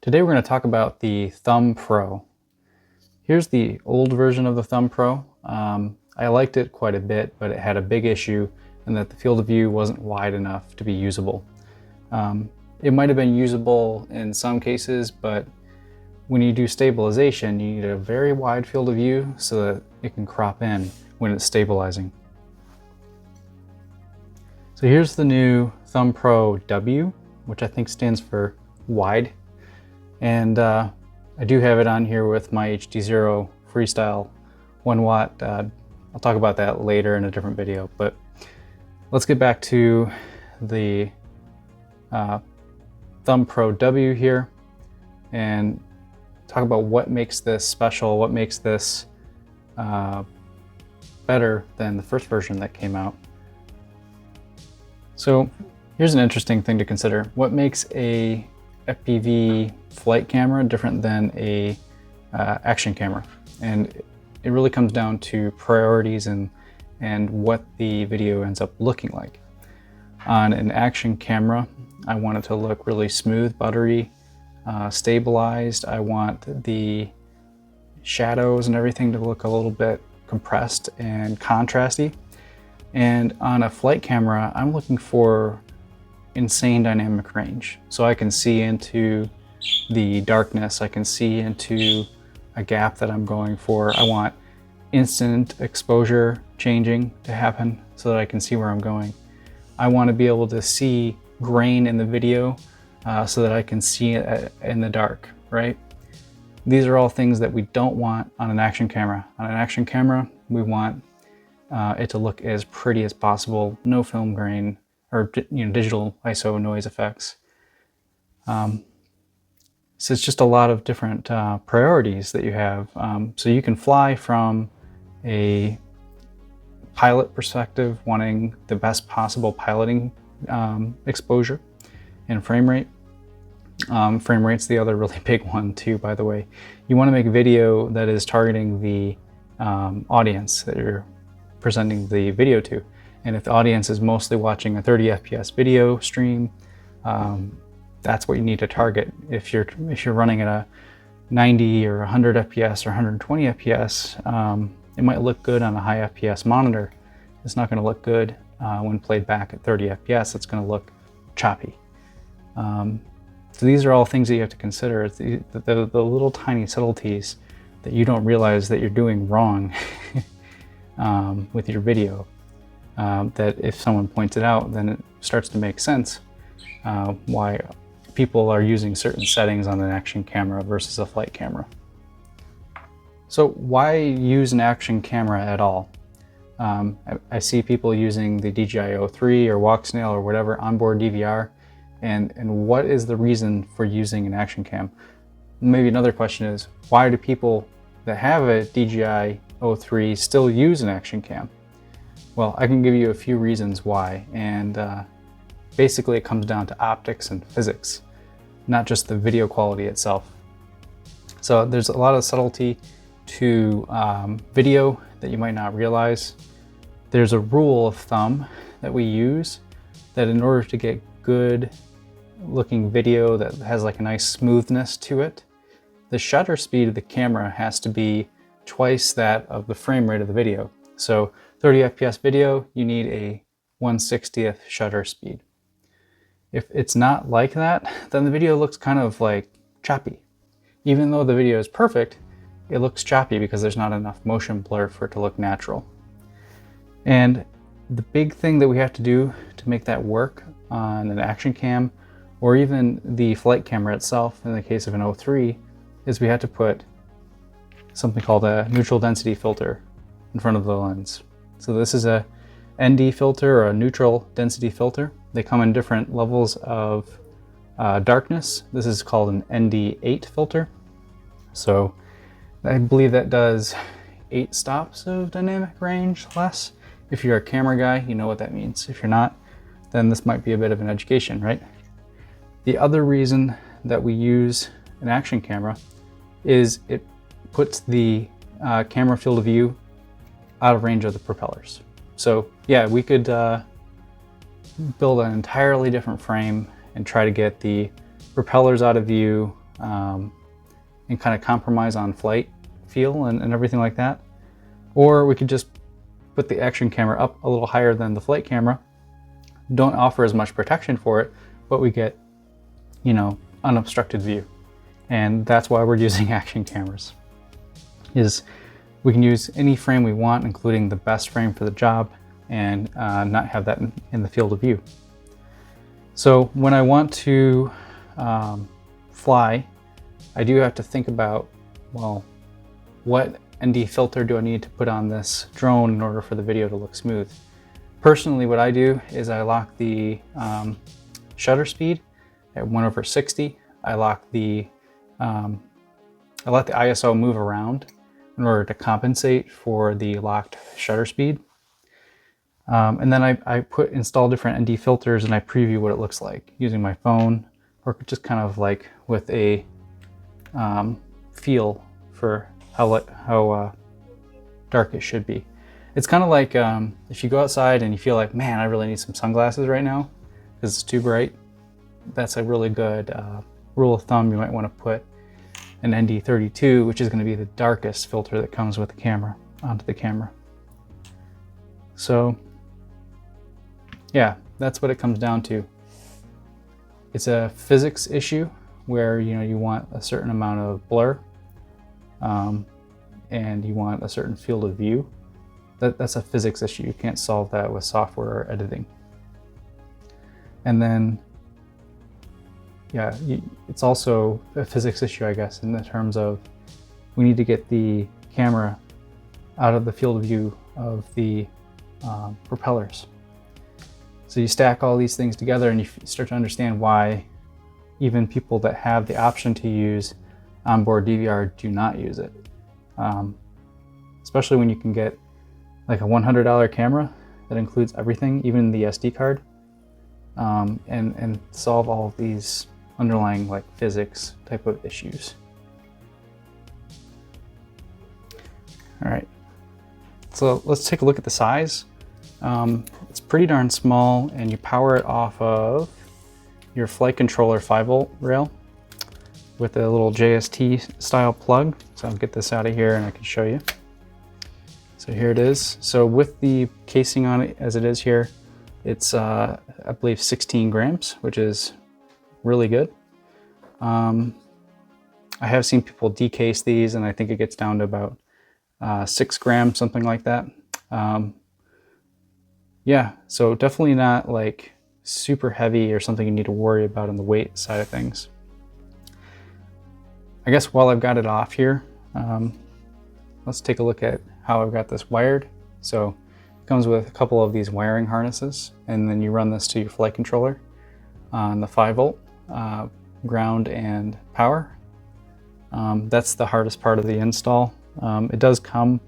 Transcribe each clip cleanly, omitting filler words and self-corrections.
Today we're going to talk about the Thumb Pro. Here's the old version of the Thumb Pro. I liked it quite a bit, but it had a big issue in that the field of view wasn't wide enough to be usable. It might have been usable in some cases, but when you do stabilization, you need a very wide field of view so that it can crop in when it's stabilizing. So here's the new Thumb Pro W, which I think stands for wide. And I do have it on here with my HD0 Freestyle 1 watt. I'll talk about that later in a different video, but let's get back to the Thumb Pro W here and talk about what makes this special, what makes this better than the first version that came out. So here's an interesting thing to consider. What makes a FPV flight camera different than a action camera? And it really comes down to priorities and what the video ends up looking like. On an action camera, I want it to look really smooth, buttery, stabilized. I want the shadows and everything to look a little bit compressed and contrasty. And on a flight camera, I'm looking for insane dynamic range. So I can see into the darkness, I can see into a gap that I'm going for. I want instant exposure changing to happen so that I can see where I'm going. I want to be able to see grain in the video so that I can see it in the dark, right? These are all things that we don't want on an action camera. On an action camera, we want it to look as pretty as possible, no film grain, or digital ISO noise effects. So it's just a lot of different priorities that you have. So you can fly from a pilot perspective, wanting the best possible piloting exposure and frame rate. Frame rate's the other really big one too, by the way. You want to make video that is targeting the audience that you're presenting the video to. And if the audience is mostly watching a 30 FPS video stream, that's what you need to target. If you're running at a 90 or 100 FPS or 120 FPS, it might look good on a high FPS monitor. It's not going to look good when played back at 30 FPS. It's going to look choppy. So these are all things that you have to consider. It's the little tiny subtleties that you don't realize that you're doing wrong with your video. That if someone points it out, then it starts to make sense why people are using certain settings on an action camera versus a flight camera. So why use an action camera at all? I see people using the DJI-03 or Walksnail or whatever onboard DVR, and what is the reason for using an action cam? Maybe another question is, why do people that have a DJI-03 still use an action cam? Well, I can give you a few reasons why, and basically it comes down to optics and physics, not just the video quality itself. So there's a lot of subtlety to video that you might not realize. There's a rule of thumb that we use that in order to get good looking video that has like a nice smoothness to it, the shutter speed of the camera has to be twice that of the frame rate of the video. So 30 FPS video, you need a 1/60th shutter speed. If it's not like that, then the video looks kind of like choppy. Even though the video is perfect, it looks choppy because there's not enough motion blur for it to look natural. And the big thing that we have to do to make that work on an action cam, or even the flight camera itself, in the case of an 03, is we have to put something called a neutral density filter in front of the lens. So this is a ND filter or a neutral density filter. They come in different levels of darkness. This is called an ND8 filter. So I believe that does 8 stops of dynamic range less. If you're a camera guy, you know what that means. If you're not, then this might be a bit of an education, right? The other reason that we use an action camera is it puts the camera field of view out of range of the propellers. So yeah, we could build an entirely different frame and try to get the propellers out of view, and kind of compromise on flight feel and everything like that. Or we could just put the action camera up a little higher than the flight camera, don't offer as much protection for it, but we get, you know, unobstructed view. And that's why we're using action cameras, is we can use any frame we want, including the best frame for the job, and not have that in the field of view. So when I want to fly, I do have to think about, well, what ND filter do I need to put on this drone in order for the video to look smooth? Personally, what I do is I lock the shutter speed at 1/60. I lock the I let the ISO move around in order to compensate for the locked shutter speed. And then I install different ND filters and I preview what it looks like using my phone, or just kind of like with a feel for how dark it should be. It's kind of like if you go outside and you feel like, man, I really need some sunglasses right now because it's too bright. That's a really good rule of thumb. You might want to put an ND32, which is going to be the darkest filter that comes with the camera, onto the camera. So yeah, that's what it comes down to. It's a physics issue where, you know, you want a certain amount of blur and you want a certain field of view. That's a physics issue. You can't solve that with software or editing. And then, yeah, it's also a physics issue, I guess, in the terms of we need to get the camera out of the field of view of the propellers. So you stack all these things together and you start to understand why even people that have the option to use onboard DVR do not use it. Especially when you can get like a $100 camera that includes everything, even the SD card, and solve all of these underlying like physics type of issues. All right, so let's take a look at the size. It's pretty darn small, and you power it off of your flight controller 5-volt rail with a little JST style plug. So I'll get this out of here and I can show you. So here it is. So with the casing on it as it is here, it's I believe 16 grams, which is really good. I have seen people decase these and I think it gets down to about 6 grams, something like that. Yeah, so definitely not like super heavy or something you need to worry about on the weight side of things. I guess while I've got it off here, let's take a look at how I've got this wired. So it comes with a couple of these wiring harnesses, and then you run this to your flight controller on the 5-volt ground and power. That's the hardest part of the install. It does come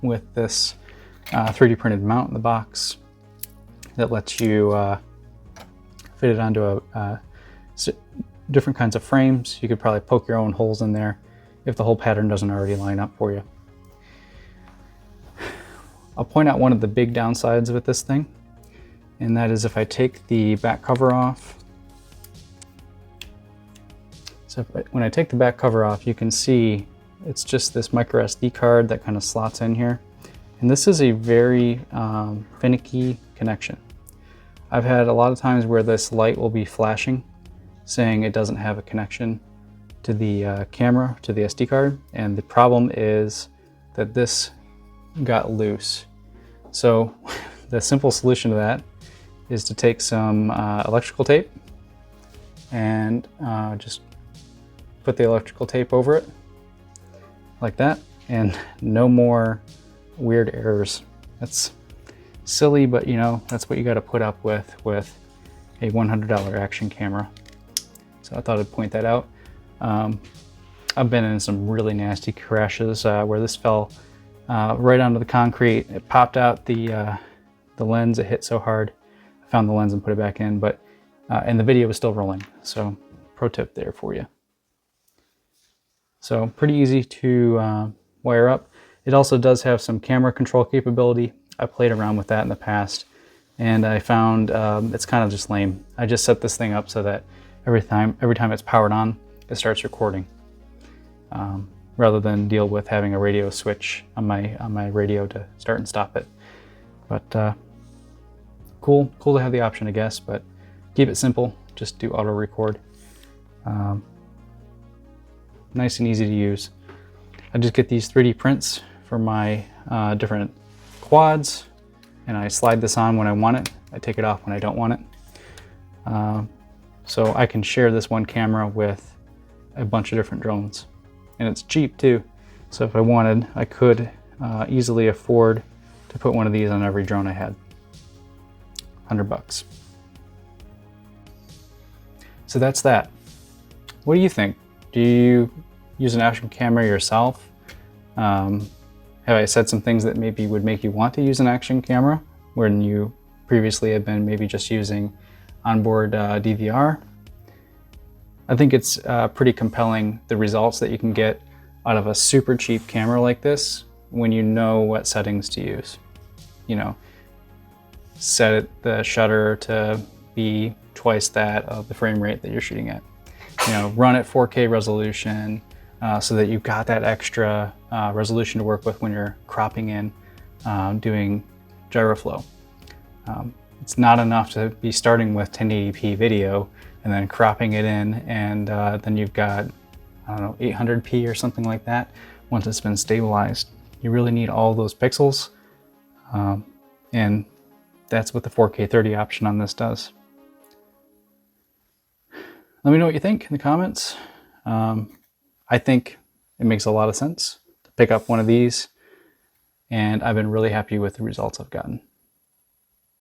with this 3D printed mount in the box that lets you fit it onto different kinds of frames. You could probably poke your own holes in there if the whole pattern doesn't already line up for you. I'll point out one of the big downsides with this thing, and that is if I take the back cover off. So when I take the back cover off, you can see it's just this micro SD card that kind of slots in here. And this is a very finicky connection. I've had a lot of times where this light will be flashing, saying it doesn't have a connection to the camera, to the SD card. And the problem is that this got loose. So the simple solution to that is to take some electrical tape and just put the electrical tape over it like that, and no more weird errors. That's silly, but you know, that's what you got to put up with a $100 action camera. So I thought I'd point that out. I've been in some really nasty crashes where this fell right onto the concrete. It popped out the lens. It hit so hard. I found the lens and put it back in, but and the video was still rolling. So pro tip there for you. So pretty easy to wire up. It also does have some camera control capability. I played around with that in the past, and I found it's kind of just lame. I just set this thing up so that every time it's powered on, it starts recording, rather than deal with having a radio switch on my radio to start and stop it. But cool to have the option, I guess, but keep it simple. Just do auto record. Nice and easy to use. I just get these 3D prints for my different quads, and I slide this on when I want it. I take it off when I don't want it. So I can share this one camera with a bunch of different drones. And it's cheap too. So if I wanted, I could easily afford to put one of these on every drone I had. $100. So that's that. What do you think? Do you use an action camera yourself? Have I said some things that maybe would make you want to use an action camera when you previously have been maybe just using onboard DVR? I think it's pretty compelling, the results that you can get out of a super cheap camera like this when you know what settings to use. You know, set the shutter to be twice that of the frame rate that you're shooting at. You know, run at 4K resolution so that you've got that extra resolution to work with when you're cropping in, doing gyroflow. It's not enough to be starting with 1080p video and then cropping it in, and then you've got, I don't know, 800p or something like that once it's been stabilized. You really need all those pixels, and that's what the 4K 30 option on this does. Let me know what you think in the comments. I think it makes a lot of sense to pick up one of these, and I've been really happy with the results I've gotten.